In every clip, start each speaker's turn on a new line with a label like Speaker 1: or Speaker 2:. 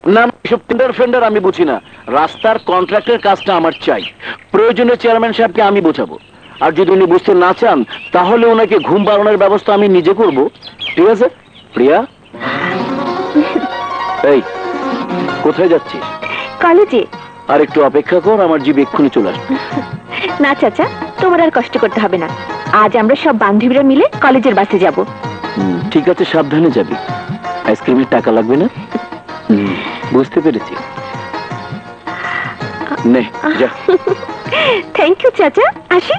Speaker 1: না, সব tender Fender আমি বুঝি না। রাস্তার কন্ট্রাক্টের কাজটা আমার চাই। প্রয়োজনে চেয়ারম্যান সাহেবকে আমি বোঝাবো। আর যদি উনি বুঝতে না চান তাহলে ওনাকে ঘুম পাড়ানোর ব্যবস্থা আমি নিজে করব। ঠিক আছে প্রিয়া? এই কোথায় যাচ্ছিস?
Speaker 2: কলেজে।
Speaker 1: আর একটু অপেক্ষা কর, আমার জিভ এক্ষুনি চলে আসবে।
Speaker 2: না চাচা, তোমার আর কষ্ট করতে হবে না। আজ আমরা সব বান্ধবীরা মিলে কলেজের বাসে যাব।
Speaker 1: ঠিক আছে, সাবধানে যাবি। আইসক্রিমের টাকা লাগবে না? বুঝতে পেরেছি। নে যা।
Speaker 2: থ্যাংক ইউ চাচা, আসি।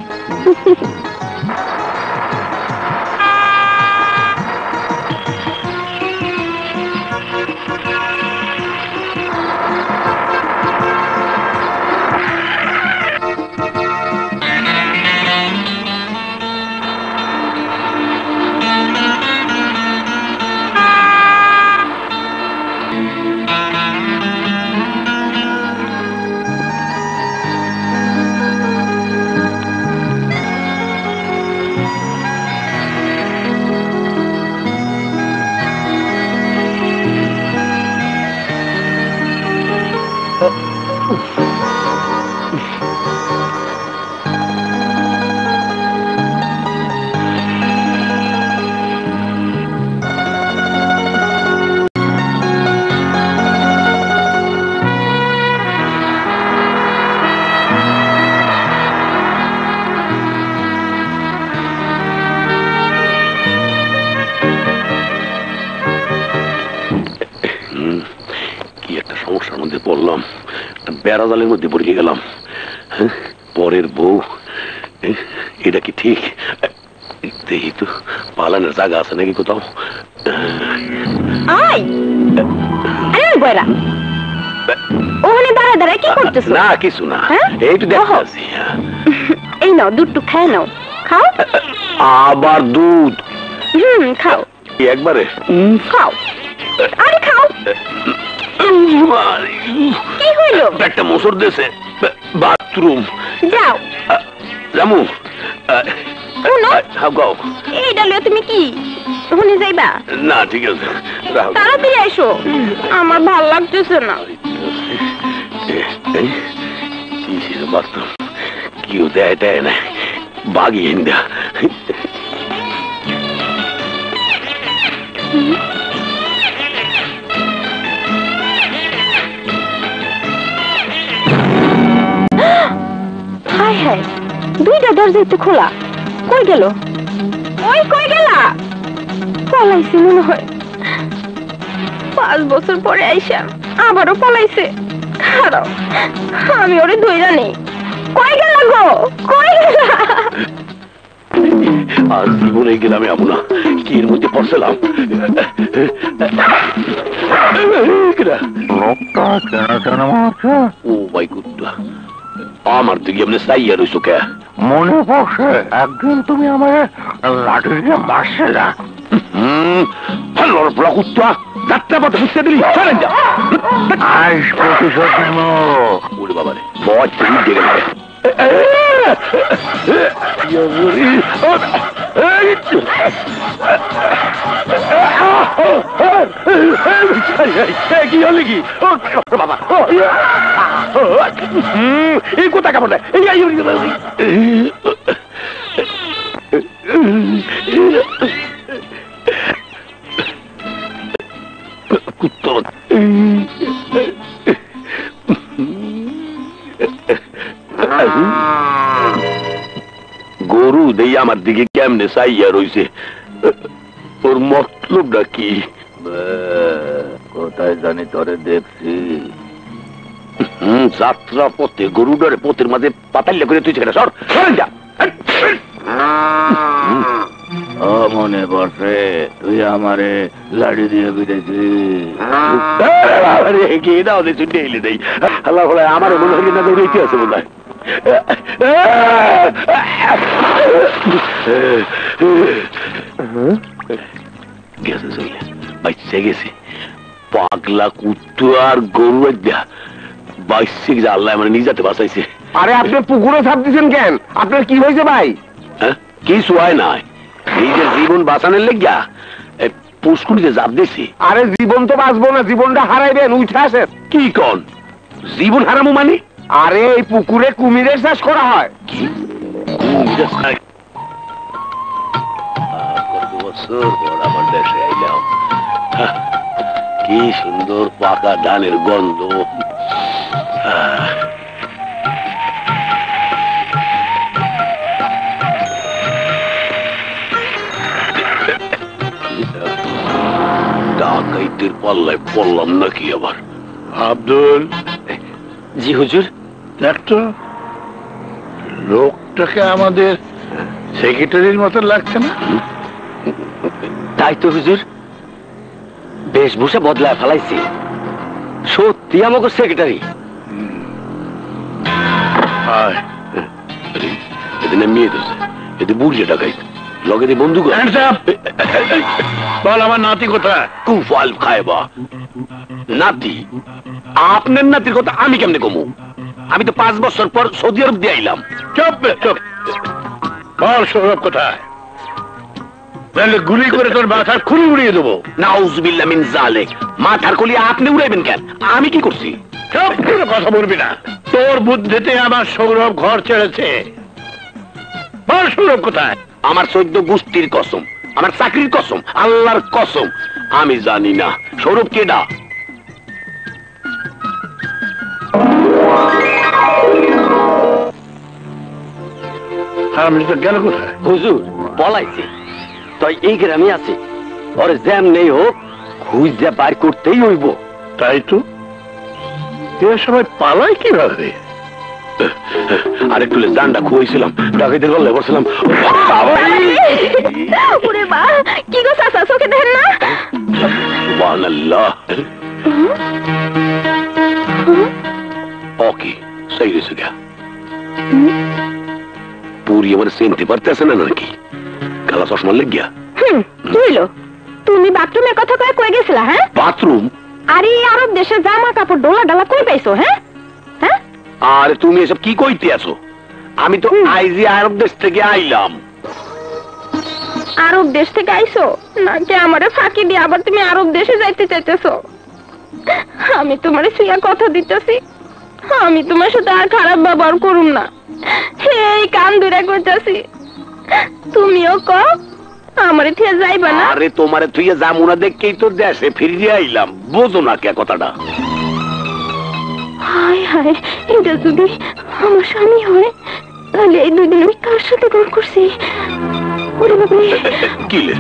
Speaker 3: বেড়াজালের মধ্যে পড়ে গেলাম। পরের বউ, এটা কি ঠিক? দেখি তো পালানোর জায়গা আছে নাকি কোথাও। না কিছু না, এইটু দেখাচ্ছি।
Speaker 2: এই নাও দুধ, খায় নাও। খাও।
Speaker 3: আবার দুধ?
Speaker 2: খাও
Speaker 3: একবারে।
Speaker 2: খাও, আরে খাও। কি হইল?
Speaker 3: একটা মোসর দেশে বাথরুম।
Speaker 2: যাও
Speaker 3: রামু।
Speaker 2: এইটা লিও। তুমি কি শুনে যাইবা?
Speaker 3: না ঠিক আছে,
Speaker 2: তাড়াতাড়ি এসো, আমার ভাল লাগতেছে না।
Speaker 3: বাথরুম কেউ দেয় দেয় না, বাগিয়ে দা।
Speaker 2: হায় হায়, দুইটা দরজা একটু খোলা। কই গেল? ওই কই গেলা? পলাইছে মনে হয়। 5 বছর পরে আইসা আবারও পলাইছে। খারাপ, আমি ওরে ধইরা নেই। কই গেলা গো? কই গেলা?
Speaker 3: আর জীবনে গেলাম এমন না, কি এর মধ্যে পড়ছিলাম। ও ভাই কুত্তা, আমার দিকে এমনি চাইয়া রইছো কে?
Speaker 4: মনে পড়ছে একদিন তুমি আমার লাঠি দিয়ে মারছিলা।
Speaker 3: কুত্তা যাত্রা পথে ফুটতে দিলি, চলেন যা।
Speaker 4: আজ প্রতিশোধ নেব।
Speaker 3: ওরে বাবা রে, বয় থেকে উঠে গেল। কি হলে কি বাবা? এই কোথা কেমন? কুত্তা গরু দেই আমার দিকে কেমনে চাইয়া রইছে, ওর মতলবটা কি?
Speaker 4: কোথায় জানি তোরে দেখছি।
Speaker 3: যাত্রা পথে গরুটারে পথের মাঝে পাতাল্লা করে তুই সেটা সর যা।
Speaker 4: মনে পড়ছে তুই আমারে লাড়ি দিয়ে বিড়েছিস।
Speaker 3: আমার মনে হয় না দৌড়াইতে আছে মনে হয়। গেছে চলে বাইসে গেছে। পাগলা কুত্তু আর গরু বাইসে গেছে। আল্লাহ মানে নিজাতে বাঁচাইছে।
Speaker 5: আরে আপনি পুকুরে ছাপ দিচ্ছেন কেন? আপনার কি হয়েছে ভাই?
Speaker 3: কিছু হয় নাই, নিজের জীবন বাঁচানোর লেগিয়া পুষ্কুনিতে জাপ দিছি।
Speaker 5: আরে জীবন তো বাঁচবো না, জীবনটা হারাইবেন, উঠে আসেন।
Speaker 3: কি কন? জীবন হারামো মানে?
Speaker 5: আরে এই পুকুরে কুমিরের চাষ করা হয়।
Speaker 3: কি কুমিরের চাষ? কত বছর পর আমার দেশে আইলাম। কি সুন্দর পাকা ধানের গন্ধ। ডাকাইতের পাল্লায় পড়লাম নাকি আবার?
Speaker 4: আব্দুল,
Speaker 1: জি হুজুর।
Speaker 4: দেখতো লোকটাকে আমাদের সেক্রেটারির মতো লাগছে না?
Speaker 1: তাই তো হুজুর, বেশভূষা বদলায় ফেলাইছি, সত্যি আমাকে সেক্রেটারি।
Speaker 4: হায়,
Speaker 3: এদিনে মেয়ে দিচ্ছে, এতে বুড়িয়ে ডাকাইত, লগে দিয়ে বন্ধু
Speaker 4: Hands up! বল আমার নাতি কোথায়?
Speaker 3: কুফাল খায়বা। নাতি? আপনার নাতির কথা আমি কেমনে কমু? আমি তো 5 বছর পর সৌদি আরব দিয়ে আইলাম।
Speaker 4: চুপ চুপ। বল সৌরভ কোথায়? তাহলে গুলি করে তোর মাথার খুলি উড়িয়ে দেবো।
Speaker 3: নাউজুবিল্লাহ মিন জালিক। মাথার কলি আপনি উড়াইবেন কেন? আমি কি করছি?
Speaker 4: চুপ করে কথা বলবি না। তোর বুদ্ধিতে আমার সৌরভ ঘর ছেড়েছে। বল সৌরভ কোথায়?
Speaker 3: আমার 14 গোষ্ঠীর কসম, আমার চাকরির কসম, আল্লাহর কসম, আমি জানি না সৌরভ কেডা।
Speaker 4: আমি তো গেল কোথায়?
Speaker 1: হুজুর পলাইছে, তাই এই গ্রামে আছে। ওর জ্যাম নেই হোক, খুঁজে বাইর করতেই হইব।
Speaker 4: তাই তো, এরা সবাই পালায় কিভাবে?
Speaker 3: আরেকটু জানটা খুঁয়েছিলাম, ডাকাইতে গল্লে বসছিলাম।
Speaker 2: ওরে মা, কি গো চাচা, চোখে দেখেন না?
Speaker 3: সুবহানাল্লাহ। ওকে, সেই গেছে গা। পুরি আমার চিনতে পারতেছে না নাকি? কালা চশমা লেগিয়া।
Speaker 2: কি হইলো? তুমি বাথরুমের কথা কয়ে কয়ে গেছিলা? হ্যাঁ,
Speaker 3: বাথরুম?
Speaker 2: আরে আরব দেশে জামা কাপড় ডোলা ডালা কই পাইছো? হ্যাঁ হ্যাঁ,
Speaker 3: আরে তুমি এসব কি কইতে আছো? আমি তো আইজি আরব দেশ থেকে আইলাম।
Speaker 2: আরব দেশ থেকে আইছো নাকি আমারে ফাঁকি দিয়ে আবার তুমি আরব দেশে যাইতে চাইতেছো? আমি তোমারে সুইয়া কথা দিতেছি, আমি তোমার সাথে আর খারাপ ব্যবহার করুম না। এই কান ধরে কইতাছি, তুমিও ক আমারে থেকে যাইবা না।
Speaker 3: আরে তোমারে তুই জামুনা দেখকেই তো দেশে ফিরে আইলাম, বোঝো না কে কথাটা?
Speaker 2: হায় হায়, এটা যদি আমার স্বামী হয় তাহলে এই 2 দিন আমি কার সাথে ঘর করছি? ওরে বাবারে,
Speaker 3: কি লে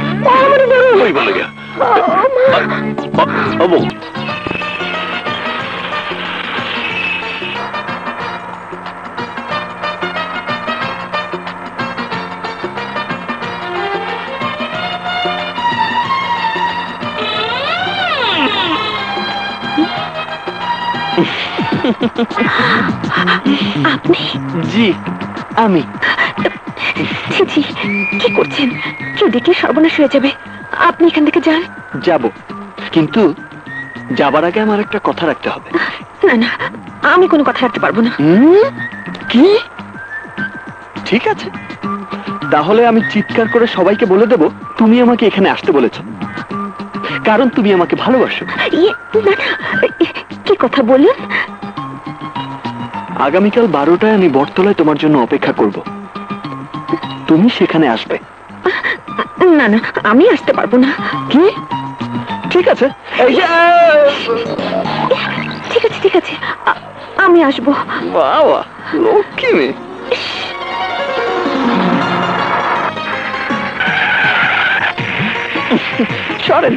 Speaker 2: আমারে ধরো।
Speaker 3: কই বলে গা?
Speaker 2: ও মা। আপনি?
Speaker 1: জি আমি।
Speaker 2: ছি ছি, কি করছেন? কেউ দেখলে সর্বনাশ হয়ে যাবে। আপনি এখান থেকে যান।
Speaker 1: যাব, কিন্তু যাবার আগে আমার একটা কথা রাখতে হবে।
Speaker 2: না না, আমি কোনো কথা রাখতে পারবো না।
Speaker 1: কি? ঠিক আছে, তাহলে আমি চিৎকার করে সবাইকে বলে দেব তুমি আমাকে এখানে আসতে বলেছো, কারণ তুমি আমাকে ভালোবাসো।
Speaker 2: না না, কি কথা বললেন?
Speaker 1: আগামীকাল 12টায় আমি বটতলায় তোমার জন্য অপেক্ষা করব, তুমি সেখানে আসবে।
Speaker 2: না না, আমি আসতে পারবো না।
Speaker 1: কি? ঠিক আছে, এই যে
Speaker 2: ঠিক আছে ঠিক আছে, আমি আসবো।
Speaker 1: বাবা, লক্ষ্মী মেয়ে। সরেন।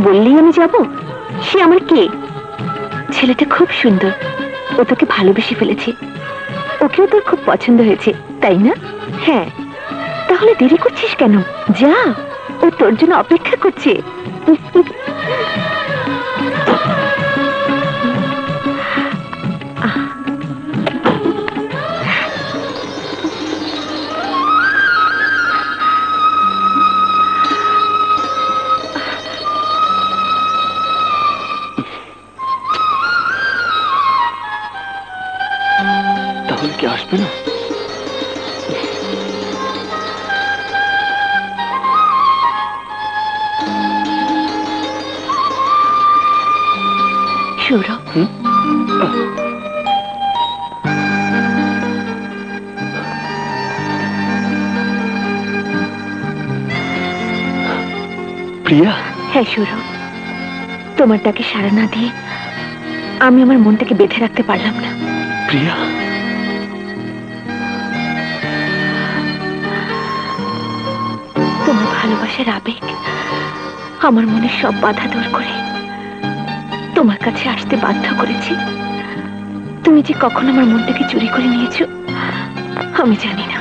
Speaker 2: বললেই আমি যাব? সে আমার কে? ছেলেটা খুব সুন্দর, ও তোকে ভালোবেসে ফেলেছে, ওকেও তোর খুব পছন্দ হয়েছে, তাই না? হ্যাঁ। তাহলে দেরি করছিস কেন? যা, ও তোর জন্য অপেক্ষা করছে।
Speaker 1: তাহলে কি আসবে না?
Speaker 2: সৌরভ,
Speaker 1: প্রিয়া।
Speaker 2: হ্যাঁ সৌরভ, তোমার ডাকে সাড়া না দিয়ে আমি আমার মনটাকে বেঁধে রাখতে পারলাম না।
Speaker 1: প্রিয়া,
Speaker 2: তোমার ভালোবাসার আবেগ আমার মনে সব বাধা দূর করে তোমার কাছে আসতে বাধ্য করেছি। তুমি যে কখন আমার মনটাকে চুরি করে নিয়েছো আমি জানি না।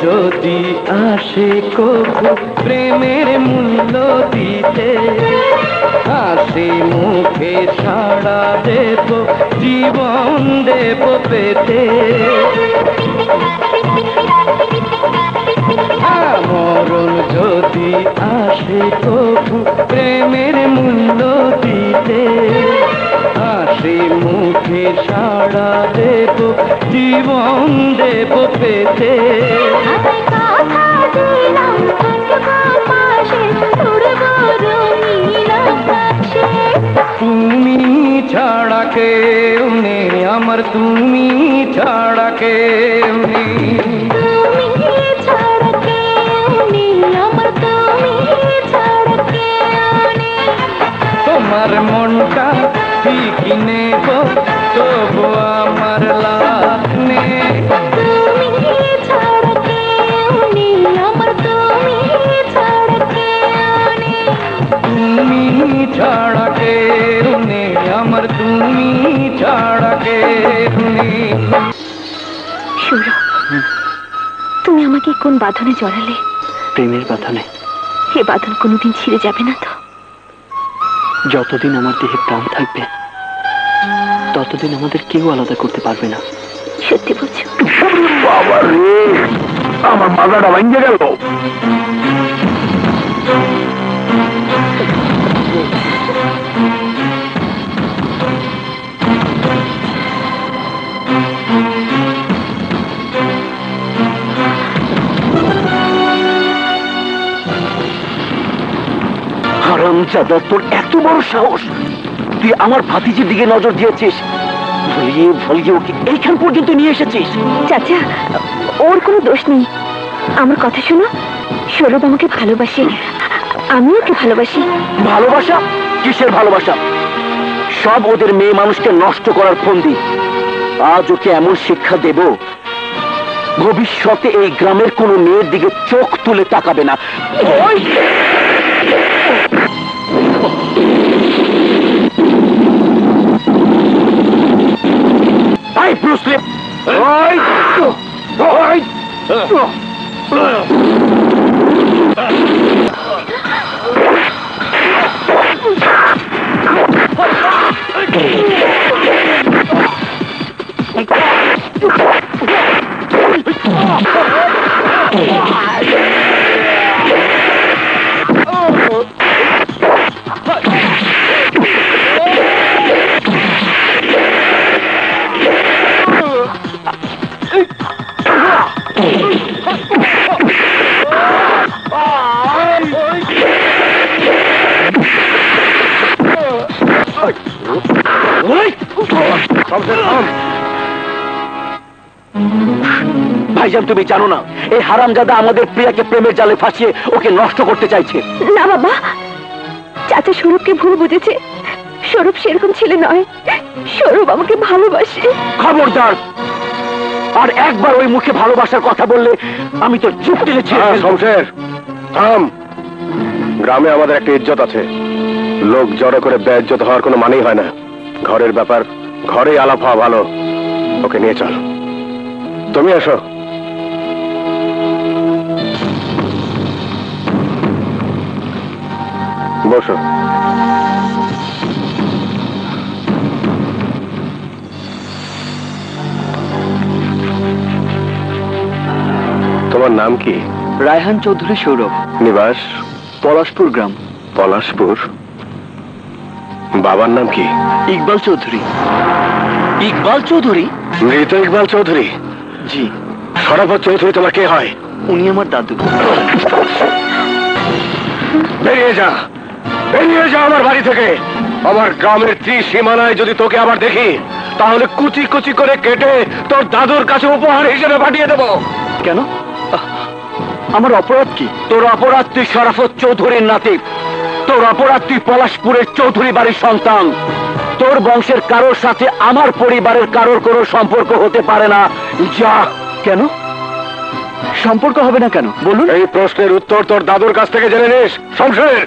Speaker 6: যদি আসে কবু প্রেমের মূল্য দিতে, হাসি মুখে সাড়া দেব, জীবন দেব পেতে। মরণ যদি আসে কবু প্রেমের মূল্য দিতে, হাসি মুখে ডাকে সাড়া দেব, জীবন দেব পেতে। তুমি ছাড়া কেউ নেই আমার, তুমি ছাড়া কেউ নেই। তোমার মনটা ঠিকই নেব, তবু আমার লাভ নেই। তুমি ছাড়া কেউ নেই আমার, তুমি ছাড়া কেউ নেই।
Speaker 2: সৌরভ, তুমি আমাকে কোন বাঁধনে জড়ালে?
Speaker 6: প্রেমের বাঁধনে।
Speaker 2: এ বাঁধন কোনোদিন ছিঁড়ে যাবে না তো?
Speaker 6: যতদিন আমার দেহে প্রাণ থাকবে ততদিন আমাদের কেউ আলাদা করতে পারবে না।
Speaker 2: সত্যি বলছো?
Speaker 4: বাবা রে, আমার মাথাটা ভেঙে গেল।
Speaker 1: হারামজাদা, তোর এত বড় সাহস! তুই আমার ভাতিজির দিকে নজর দিয়েছিস, ভুলিয়ে ভুলিয়ে ওকে এইখান পর্যন্ত নিয়ে এসেছিস।
Speaker 2: চাচা, ওর কোনো দোষ নেই। আমার কথা শোনো, সৌরভ আমাকে ভালোবাসে, আমি ওকে ভালোবাসি।
Speaker 1: ভালোবাসা? কিসের ভালোবাসা? সব ওদের মেয়ে মানুষকে নষ্ট করার ফন্দি। আজ ওকে এমন শিক্ষা দেব, ভবিষ্যতে এই গ্রামের কোনো মেয়ের দিকে চোখ তুলে তাকাবে না। ভাইজান, তুমি জানো না এই হারামজাদা আমাদের প্রিয়াকে প্রেমের জালে ফাঁসিয়ে ওকে নষ্ট করতে চাইছে?
Speaker 2: না বাবা, চাচা সৌরভকে ভুল বুঝেছে। সৌরভ সেরকম ছেলে নয়, সৌরভ আমাকে ভালোবাসে।
Speaker 1: খবরদার! আর একবার ওই মুখে ভালোবাসার কথা বললে আমি তো চুপ টেনেছি।
Speaker 4: শমশের, থাম। গ্রামে আমাদের একটা ইজ্জত আছে, লোক জড়ো করে বেইজ্জত হওয়ার কোনো মানেই হয় না। ঘরের ব্যাপার ঘরেই আলাপ হওয়া ভালো। ওকে নিয়ে চল। তুমি এসো। বসো। তোমার নাম কি?
Speaker 6: রায়হান চৌধুরী সৌরভ।
Speaker 4: নিবাস?
Speaker 6: পলাশপুর গ্রাম।
Speaker 4: পলাশপুর। বাবার নাম কি?
Speaker 6: ইকবাল চৌধুরী।
Speaker 1: ইকবাল চৌধুরী?
Speaker 4: মৃত ইকবাল চৌধুরী?
Speaker 6: জি।
Speaker 4: শরাফত চৌধুরী তোমার কে হয়?
Speaker 6: উনি আমার দাদু।
Speaker 4: বেরিয়ে যা, বেরিয়ে যা আমার বাড়ি থেকে। আমার গ্রামের ত্রিসীমানায় যদি তোকে আবার দেখি তাহলে কুচি কুচি করে কেটে তোর দাদুর কাছে উপহার হিসেবে পাঠিয়ে দেবো।
Speaker 6: কেন? আমার অপরাধ কি?
Speaker 1: তোর অপরাধ তুই শরাফত চৌধুরীর নাতি। তোর অপরাধ তুই পলাশপুরের চৌধুরী বাড়ির সন্তান। তোর বংশের কারোর সাথে আমার পরিবারের কারোর কোনো সম্পর্ক হতে পারে না। যা।
Speaker 6: কেন সম্পর্ক হবে না কেন বলুন?
Speaker 4: এই প্রশ্নের উত্তর তোর দাদুর কাছ থেকে জেনে নিস। শমশের,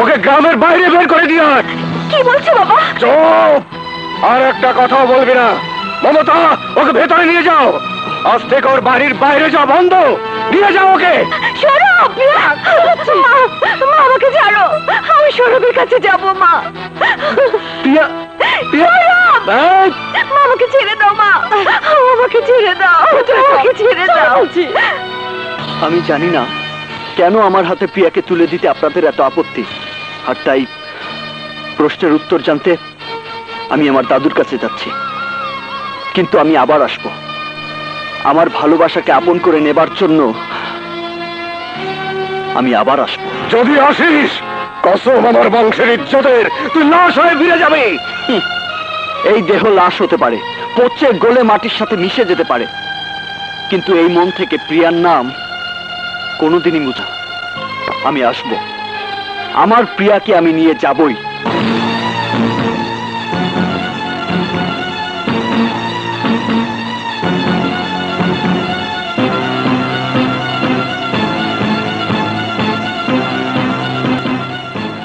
Speaker 4: ওকে গ্রামের বাইরে বের করে দিয়ে আয়।
Speaker 2: কি বলছো বাবা?
Speaker 4: চুপ! আর একটা কথাও বলবি না। মমতা, ওকে ভেতরে নিয়ে যাও। আজ থেকে ওর বাড়ির বাইরে যাওয়া বন্ধ। নিয়ে যাও ওকে।
Speaker 2: সৌরভ! মা, মা আমাকে ছাড়ো, আমি সৌরভের কাছে যাব। মা, সৌরভ! মা আমাকে ছেড়ে দাও। মা আমাকে ছেড়ে দাও, আমাকে ছেড়ে দাও।
Speaker 6: আমি জানি না কেন আমার হাতে প্রিয়াকে তুলে দিতে আপনাদের এত আপত্তি, আর তাই প্রশ্নের উত্তর জানতে আমি আমার দাদুর কাছে যাচ্ছি। কিন্তু আমি আবার আসব। আমার ভালোবাসাকে আপন করে নেবার জন্য আমি আবার আসব।
Speaker 4: যদি আসিস, কসম আমার বংশের ইজ্জতের, তুই লাশ হয়ে ফিরে যাবে।
Speaker 6: এই দেহ লাশ হতে পারে, পচে গলে মাটির সাথে মিশে যেতে পারে, কিন্তু এই মন থেকে প্রিয়ার নাম কোনোদিনই মুছা। আমি আসব, আমার প্রিয়াকে আমি নিয়ে যাবই।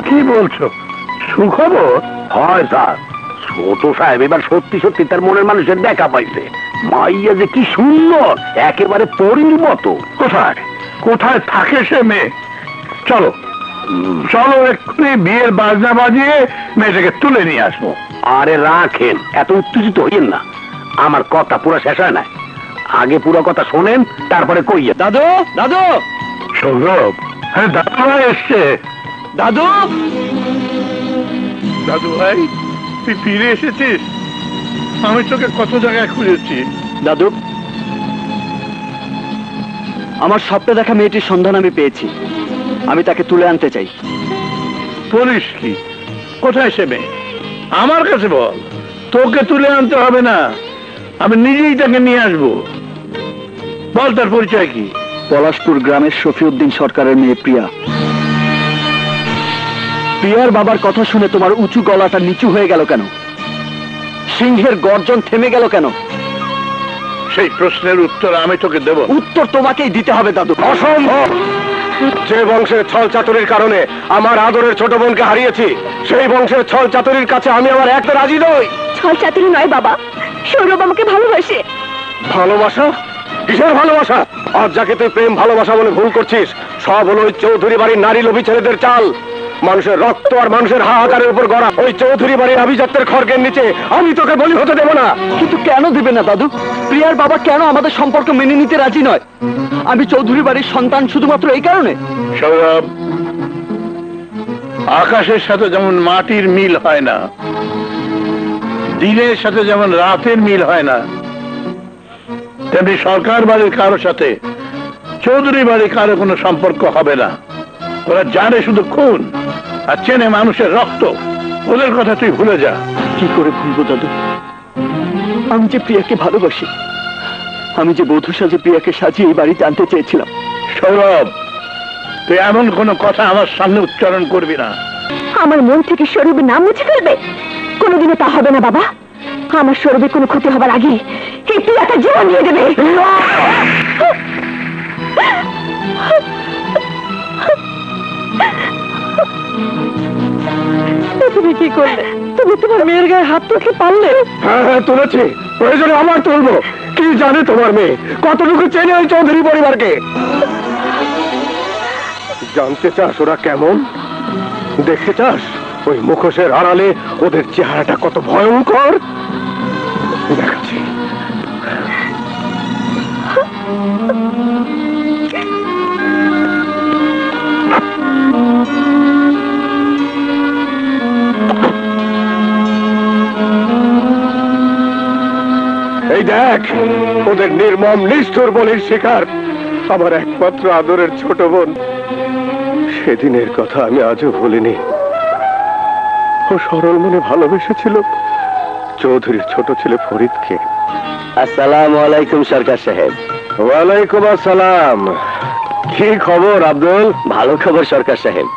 Speaker 3: কি বলছো? সুখবর? হয় স্যার, ছোট সাহেব এবার সত্যি সত্যি তার মনের মানুষের দেখা পাইছে। মাইয়া যে কি সুন্দর, একেবারে পরীর মতো। কোথায় কোথায় থাকে সে মেয়ে? চলো চলো, এক্ষুনি বিয়ের বাজনা বাজিয়ে মেয়েটাকে তুলে নিয়ে আসবো। আরে রাখেন, এত উত্তেজিত হইয়েন না, আমার কথা পুরো শেষ হয় না। আগে পুরো কথা শোনেন, তারপরে কইয়া।
Speaker 6: দাদু, দাদু,
Speaker 3: সৌরভ, হ্যাঁ দাদু ভাই এসছে।
Speaker 6: দাদু,
Speaker 3: দাদু ভাই, তুই ফিরে এসেছিস? আমি তোকে কত জায়গায় খুঁজেছি।
Speaker 6: দাদু, আমার স্বপ্নে দেখা মেয়েটির সন্ধান আমি পেয়েছি। আমি তাকে তুলে আনতে চাই।
Speaker 3: বলিস কি? কোথায় সে মেয়ে? আমার কাছে বল, তোকে তুলে আনতে হবে না, আমি নিজেই তাকে নিয়ে আসবো। বল তার পরিচয় কি?
Speaker 6: পলাশপুর গ্রামের শফিউদ্দিন সরকারের মেয়ে প্রিয়া। প্রিয়ার বাবার কথা শুনে তোমার উঁচু গলাটা নিচু হয়ে গেল কেন? সিংহের গর্জন থেমে গেল কেন?
Speaker 3: সেই প্রশ্নের উত্তর আমি তোকে দেব।
Speaker 6: উত্তর তোমাকেই দিতে হবে দাদু।
Speaker 4: অসম্ভব! যে বংশের ছল চাতুরির কারণে আমার আদরের ছোট বোনকে হারিয়েছি, সেই বংশের ছল চাতুরির কাছে আমি আমার একটা রাজি নই।
Speaker 2: ছল চাতুরি নয় বাবা, সৌরভ আমাকে ভালোবাসে।
Speaker 4: ভালোবাসা? কিসের ভালোবাসা? আর যাকে তুই প্রেম ভালোবাসা বলে ভুল করছিস, সব হলো ওই চৌধুরী বাড়ির নারী লোভী ছেলেদের চাল। মানুষের রক্ত আর মানুষের হাহাকারের উপর গড়া ওই চৌধুরী বাড়ির আভিজাত্যের খড়গের নিচে আমি তোকে বলি হতে দেব না।
Speaker 6: কিন্তু কেন দিবে না দাদু? প্রিয়ার বাবা কেন আমাদের সম্পর্ক মেনে নিতে রাজি নয়? আমি চৌধুরী বাড়ির সন্তান শুধুমাত্র এই কারণে?
Speaker 3: সৌরভ, আকাশের সাথে যেমন মাটির মিল হয় না, দিনের সাথে যেমন রাতের মিল হয় না, তেমনি সরকার বাড়ির কারো সাথে চৌধুরী বাড়ির কারো কোনো সম্পর্ক হবে না। ওরা জানে শুধু খুন আর চেনে মানুষের রক্ত। ওদের কথা তুই ভুলে যা।
Speaker 6: কি করে ভুলবো দাদু? আমি যে প্রিয়াকে ভালোবাসি, আমি যে বধূ সাজে প্রিয়াকে সাজিয়ে এই বাড়িতে আনতে চেয়েছিলাম।
Speaker 3: সৌরভ, তুই এমন কোনো কথা আমার সামনে উচ্চারণ করবি না।
Speaker 2: আমার মন থেকে সৌরভের নাম মুছে ফেলবে? কোনোদিনও তা হবে না বাবা। আমার সৌরভের কোনো ক্ষতি হবার আগে এই প্রিয়াটা জীবন দিয়ে দেবে। তুমি কি করলে? তুমি তোমার মেয়ের গায়ে হাত তুলতে পারলে?
Speaker 4: হ্যাঁ হ্যাঁ, তুলেছি, প্রয়োজনে আমার তুলবো। কি জানে তোমার মেয়ে কতটুকু চেনে ওই চৌধুরী পরিবারকে? জানতে চাস ওরা কেমন? দেখতে চাস ওই মুখোশের আড়ালে ওদের চেহারাটা কত ভয়ঙ্কর? দেখাচ্ছি। এই দেখ, ওদের নির্মম নিষ্ঠুর বলির শিকার আমার একমাত্র আদরের ছোট বোন। সেদিনের কথা আমি আজও ভুলিনি। ও সরল মনে ভালোবেসেছিল চৌধুরীর ছোট ছেলে ফরিদকে।
Speaker 1: আসসালামু আলাইকুম সরকার সাহেব।
Speaker 4: ওয়ালাইকুম আসসালাম। কি খবর আব্দুল?
Speaker 1: ভালো খবর সরকার সাহেব।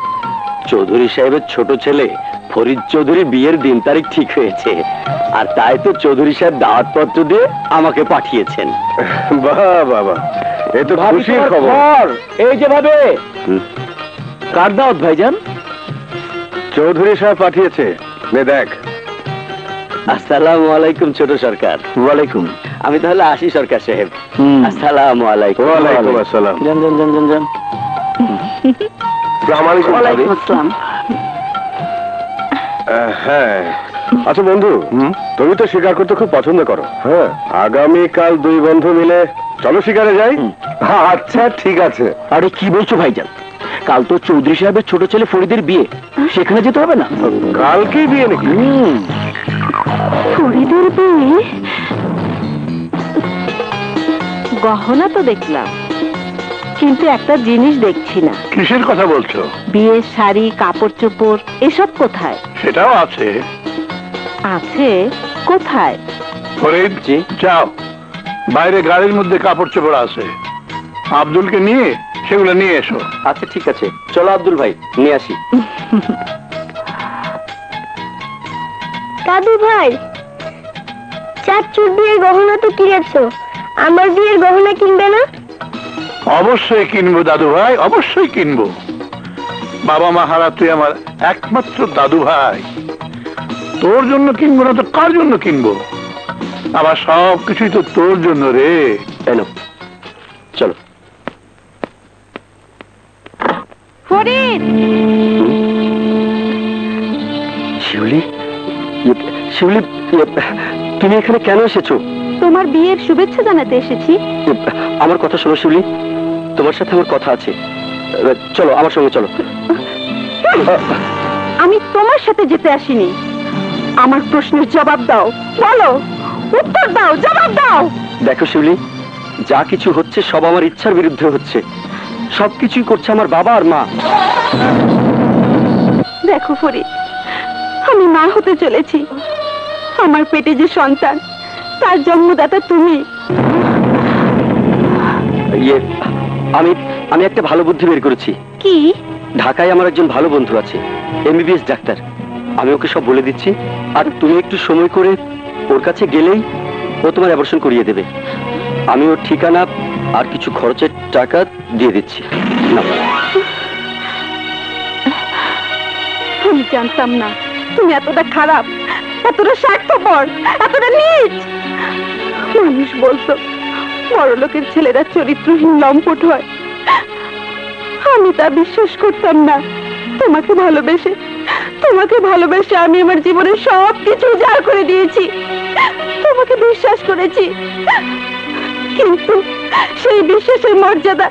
Speaker 1: চৌধুরী সাহেবের ছোট ছেলে ফরিদ চৌধুরী বিয়ের দিন তারিখ ঠিক হয়েছে, আর তাই তো চৌধুরী সাহেব দাওয়াতপত্র দিয়ে আমাকে পাঠিয়েছেন।
Speaker 4: বাহ বাবা, এ তো খুশির খবর।
Speaker 1: এই যে ভাবে কার দাওয়াত ভাইজান?
Speaker 4: চৌধুরী সাহেব পাঠিয়েছে, নে দেখ।
Speaker 1: আসসালামু আলাইকুম ছোট সরকার। ওয়ালাইকুম। আমি তাহলে আসি সরকার সাহেব। আসসালামু আলাইকুম।
Speaker 4: ওয়ালাইকুম আসসালাম।
Speaker 1: যান যান যান যান যান।
Speaker 2: ওয়ালাইকুম আসসালাম।
Speaker 4: হ্যাঁ, আচ্ছা বন্ধু, তুমি তো শিকার করতে খুব পছন্দ করো। হ্যাঁ, আগামীকাল দুই বন্ধু মিলে চলো শিকারে যাই। আচ্ছা ঠিক আছে।
Speaker 1: আরে কি বলছো ভাইজান? কাল তো চৌধুরী সাহেবের ছোট ছেলে ফরিদের বিয়ে, সেখানে যেতে হবে না?
Speaker 4: কালকেই বিয়ে নাকি?
Speaker 2: ফরিদের বিয়ে? গহনা তো দেখলাম, কিন্তু একটা জিনিস দেখছি না।
Speaker 3: কিসের কথা বলছো?
Speaker 2: বিয়ের শাড়ি, কাপড় চোপড় এসব কোথায়?
Speaker 3: সেটাও আছে।
Speaker 2: আছে কোথায়?
Speaker 3: ফরিদ, যাও, বাইরে গাড়ির মধ্যে কাপড় চোপড় আছে, আব্দুলকে নিয়ে সেগুলো নিয়ে এসো।
Speaker 6: আচ্ছা ঠিক আছে, চলো আব্দুল ভাই, নিয়ে আসি।
Speaker 2: দাদু ভাই, চাচুর বিয়ের গহনা তো কিনেছো, আমার বিয়ের গহনা কিনবে না?
Speaker 3: অবশ্যই কিনবো দাদু ভাই, অবশ্যই কিনবো। বাবা মা হারা তুই আমার একমাত্র দাদু ভাই, তোর জন্য কিনবো না তো কার জন্য কিনবো? আবার সব কিছুই তো তোর জন্য রে।
Speaker 6: এনো, চলো।
Speaker 2: ফরিদ,
Speaker 6: শিউলি, শিউলি, তুমি এখানে কেন এসেছো?
Speaker 2: তোমার বিয়ের শুভেচ্ছা জানাতে এসেছি।
Speaker 6: আমার কথা শোনো শিউলি, তোমার সাথে আমার কথা আছে, চলো আমার সঙ্গে চলো।
Speaker 2: আমি তোমার সাথে যেতে আসিনি, আমার প্রশ্নের জবাব দাও, বলো, উত্তর দাও, জবাব দাও।
Speaker 6: দেখো শিউলি, যা কিছু হচ্ছে সব আমার ইচ্ছার বিরুদ্ধে হচ্ছে, সবকিছুই করছে আমার বাবা আর মা।
Speaker 2: দেখো ফরিদ, আমি মা হতে চলেছি, আমার পেটে যে সন্তান তার জন্মদাতা তুমি।
Speaker 6: আমি আমি একটা ভালো বুদ্ধি বের করেছি।
Speaker 2: কি?
Speaker 6: ঢাকায় আমার একজন ভালো বন্ধু আছে, এমবিবিএস ডাক্তার, আমি ওকে সব বলে দিচ্ছি, আর তুমি একটু সময় করে ওর কাছে গেলেই ও তোমার অ্যাবর্শন করিয়ে দেবে। আমি ওর ঠিকানা আর কিছু খরচের টাকা দিয়ে দিচ্ছি।
Speaker 2: আমি জানতাম না তুমি এতটা খারাপ, এতটা স্বার্থপর, এতটা নীচ। মানুষ বলতো বড়লোকের ছেলেরা চরিত্রহীন লম্পট হয়, আমি তা বিশ্বাস করতাম না। তোমাকে ভালোবেসে আমি আমার জীবনের সব কিছু উজাড় করে দিয়েছি, তোমাকে বিশ্বাস করেছি, কিন্তু সেই বিশ্বাসের মর্যাদা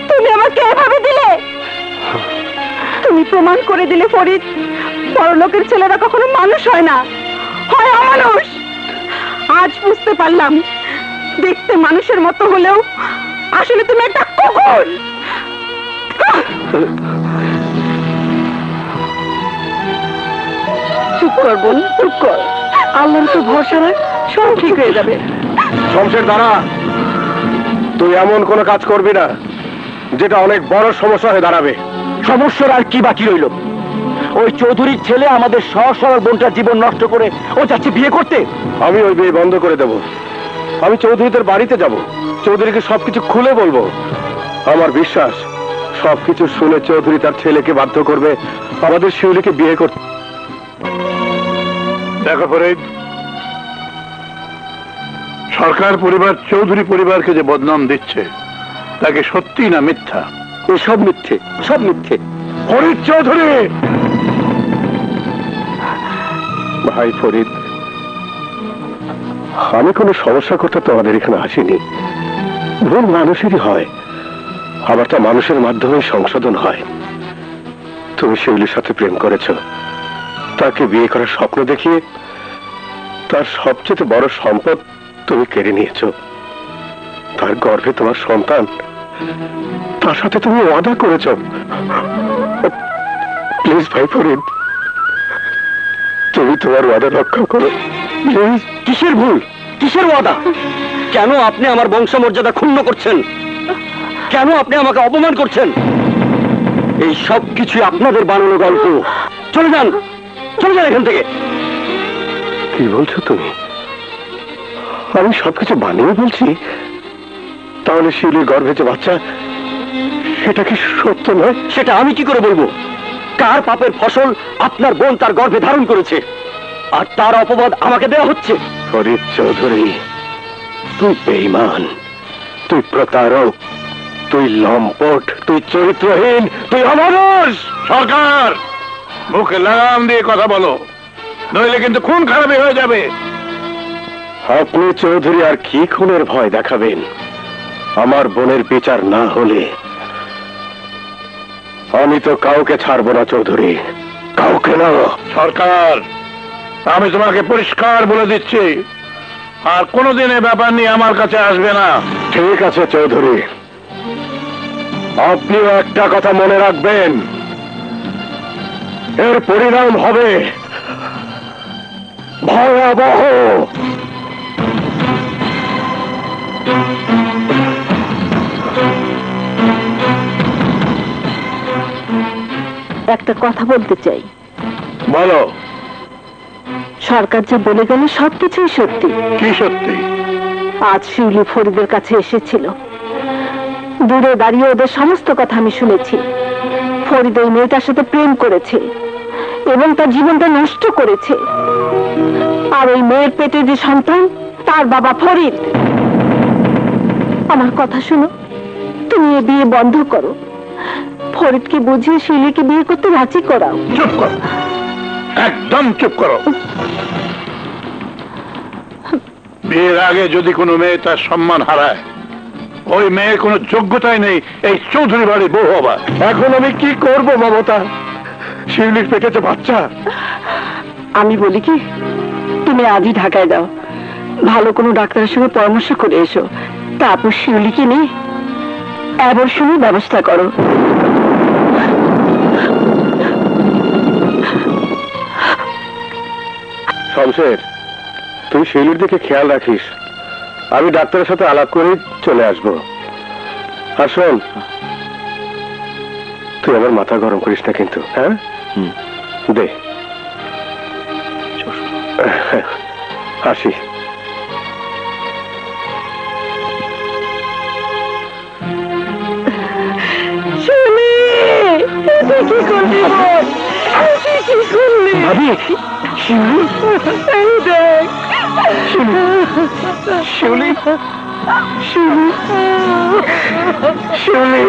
Speaker 2: তুমি আমাকে এভাবে দিলে। তুমি প্রমাণ করে দিলে ফরিদ, বড়লোকের ছেলেরা কখনো মানুষ হয় না, হয় অমানুষ। আজ বুঝতে পারলাম, দেখতে মানুষের মতো হলেও আসলে তুমি একটা কুকুর। চুপ কর বোন, চুপ কর, আল্লাহর তো ভরসা রাখ, সব ঠিক হয়ে যাবে।
Speaker 4: শমশের দাঁড়া, তুই এমন কোনো কাজ করবি না যেটা অনেক বড় সমস্যা হয়ে দাঁড়াবে।
Speaker 1: সমস্যার আর কি বাকি রইল? ওই চৌধুরীর ছেলে আমাদের সহজ সরল বোনটার জীবন নষ্ট করে ও যাচ্ছে বিয়ে করতে।
Speaker 4: আমি ওই বিয়ে বন্ধ করে দেব, আমি চৌধুরীদের বাড়িতে যাব, চৌধুরীকে সবকিছু খুলে বলবো। আমার বিশ্বাস সবকিছু শুনে চৌধুরী তার ছেলেকে বাধ্য করবে আমাদের শিউলিকে বিয়ে করতে।
Speaker 3: দেখো ফরিদ, সরকার পরিবার চৌধুরী পরিবারকে যে বদনাম দিচ্ছে তাকে সত্যি না মিথ্যা?
Speaker 6: সব মিথ্যে, সব মিথ্যে।
Speaker 3: ফরিদ চৌধুরী!
Speaker 4: ভাই ফরিদ, আমি কোনো সমস্যা করতে তোমাদের এখানে আসিনি। ভুল মানুষেরই হয়, আবার তা মানুষের মাধ্যমে সংশোধন হয়। তুমি শিউলির সাথে প্রেম করেছ, তাকে বিয়ে করার স্বপ্ন দেখিয়ে তার সবচেয়ে বড় সম্পদ তুমি কেড়ে নিয়েছ। তার গর্ভে তোমার সন্তান, তার সাথে তুমি ওয়াদা করেছ। প্লিজ ভাই ফরিদ, তুমি তোমার ওয়াদা রক্ষা করো প্লিজ।
Speaker 6: কিসের ভুল, কিসের ওয়াদা? কেন আপনি আমার বংশমর্যাদা ক্ষুণ্ণ করছেন? কেন আপনি আমাকে অপমান করছেন? এই সব কিছুই আপনাদের বানানো গল্প। চলে যান, চলে যান এখান থেকে।
Speaker 4: কি বলছো তুমি? আমি সবকিছু বানিয়ে বলছি? তাহলে শিউলির গর্ভে যে বাচ্চা, সেটা কি সত্য নয়?
Speaker 6: সেটা আমি কি করে বলবো? কার পাপের ফসল আপনার বোন তার গর্ভে ধারণ করেছে, আর তার অপবাদ আমাকে দেওয়া হচ্ছে?
Speaker 4: ফরিদ চৌধুরী, তুই বেঈমান, তুই প্রতারক, তুই লম্পট, তুই চরিত্রহীন, তুই অমানুষ।
Speaker 3: সরকার, মুখে লাগাম দিয়ে কথা বলো, নইলে কিন্তু খুন খারাপই হয়ে যাবে।
Speaker 4: আপনি চৌধুরী আর কি খুনের ভয় দেখাবেন? আমার বোনের বিচার না হলে আমি তো কাউকে ছাড়বো না চৌধুরী, কাউকে না।
Speaker 3: সরকার, আমি তোমাকে পরিষ্কার বলে দিচ্ছি, আর কোনোদিন এ ব্যাপার নিয়ে আমার কাছে আসবে না।
Speaker 4: ঠিক আছে চৌধুরী, আপনিও একটা কথা মনে রাখবেন, এর পরিণাম হবে ভয়াবহ।
Speaker 2: একটা কথা বলতে চাই।
Speaker 4: বলো।
Speaker 2: সরকার যা বলে গেল সবকিছুই সত্যি।
Speaker 4: কি সত্যি?
Speaker 2: আজ শিউলি ফরিদের কাছে এসেছিল, দূরে দাঁড়িয়ে ওদের সমস্ত কথা আমি শুনেছি। ফরিদ ওই মেয়েটার সাথে প্রেম করেছে এবং তার জীবনটা নষ্ট করেছে। আর ওই মেয়ের পেটে যে সন্তান, তার বাবা ফরিদ। আমার কথা শোনো, তুমি এ বিয়ে বন্ধ করো। ফরিদকে বুঝিয়ে শিউলিকে বিয়ে করতে রাজি করাও।
Speaker 4: চুপ করো, একদম চুপ করো।
Speaker 3: বিয়ের আগে যদি কোনো মেয়ে তার সম্মান হারায়, ওই মেয়ের কোনো যোগ্যতাই নেই এই চৌধুরী বাড়ির বউ হবার।
Speaker 4: এখন আমি কি করব মমতা? শিউলির পেটে যে বাচ্চা।
Speaker 2: আমি বলি কি, তুমি আজই ঢাকায় যাও, ভালো কোনো ডাক্তারের সঙ্গে পরামর্শ করে এসো, তারপর শিউলিকে নিয়ে অ্যাবর্শনের ব্যবস্থা করো।
Speaker 4: শমশের, তুই শিউলির দিকে খেয়াল রাখিস, আমি ডাক্তারের সাথে আলাপ করে চলে আসবো। আর শোন, তুই আমার মাথা গরম করিস না কিন্তু, হ্যাঁ? দে, আসি।
Speaker 2: কি করলি বল? কি করলি
Speaker 4: ভাবি? শিউলি?
Speaker 2: এই দেখ,
Speaker 4: শিউলি? শিউলি? শিউলি? শিউলি?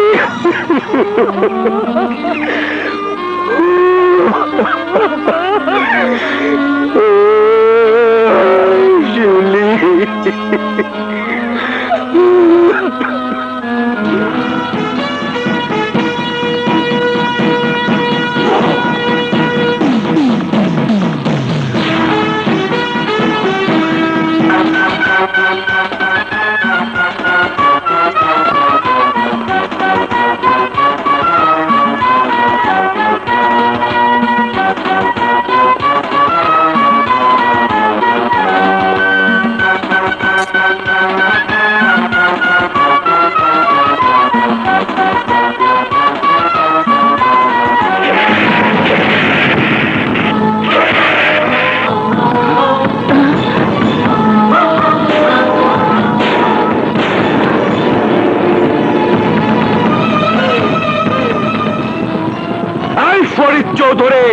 Speaker 1: চৌধুরী,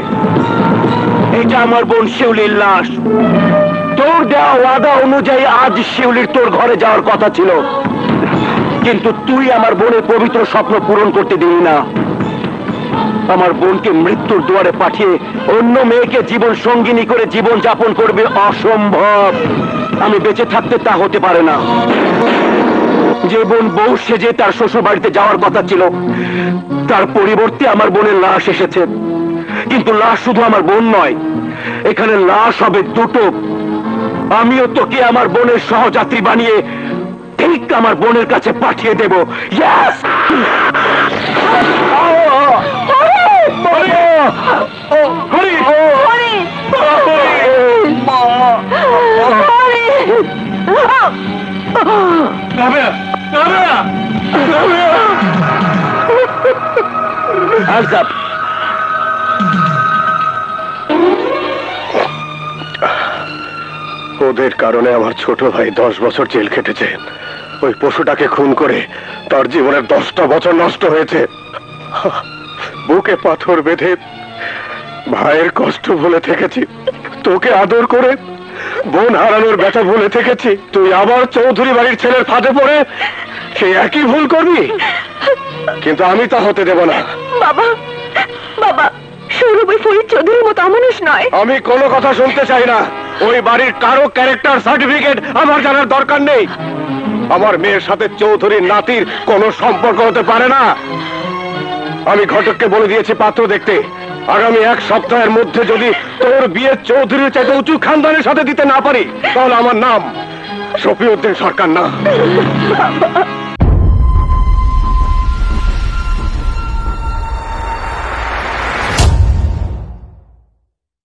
Speaker 1: এটা আমার বোন শিউলির লাশ। তোর দেওয়া ওয়াদা অনুযায়ী আজ শিউলির তোর ঘরে যাওয়ার কথা ছিল, কিন্তু তুই আমার বোনের পবিত্র স্বপ্ন পূরণ করতে দিলি না। আমার বোনকে মৃত্যুর দুয়ারে পাঠিয়ে অন্য মেয়েকে জীবন সঙ্গিনী করে জীবন যাপন করবে, অসম্ভব। আমি বেঁচে থাকতে তা হতে পারে না। যে বোন বউ সেজে তার শ্বশুর বাড়িতে যাওয়ার কথা ছিল, তার পরিবর্তে আমার বোনের লাশ এসেছে। কিন্তু লাশ শুধু আমার বোন নয়, এখানে লাশ হবে দুটো। আমিও তোকে আমার বোনের সহযাত্রী বানিয়ে ঠিক আমার বোনের কাছে পাঠিয়ে দেব। ইয়েস!
Speaker 4: ওদের কারণে আমার ছোট ভাই 10 বছর জেল খেটেছে। ওই পশুটাকে খুন করে তার জীবনের 10টা বছর নষ্ট হয়েছে। বুকে পাথর বেঁধে ভাইয়ের কষ্ট ভুলে থেকেছি, তোকে আদর করে বোন হারানোর ব্যথা ভুলে থেকেছি। তুই আবার চৌধুরী বাড়ির ছেলের ফাঁদে পড়ে সেই একই ভুল করবি, কিন্তু আমি তা হতে দেব না।
Speaker 2: বাবা, বাবা, সৌরভ ওই ফরিদ চৌধুরীর মতো অমানুষ নয়।
Speaker 4: আমি কোনো কথা শুনতে চাই না। ওই বাড়ির কারো ক্যারেক্টার সার্টিফিকেট আমার জানার দরকার নেই। আমার মেয়ের সাথে চৌধুরীর নাতির কোনো সম্পর্ক হতে পারে না। আমি ঘটককে বলে দিয়েছি পাত্র দেখতে। আগামী 1 সপ্তাহের মধ্যে যদি তোর বিয়ে চৌধুরীর চাইতে উঁচু খানদানের সাথে দিতে না পারি, তাহলে আমার নাম শফিউদ্দিন সরকার না,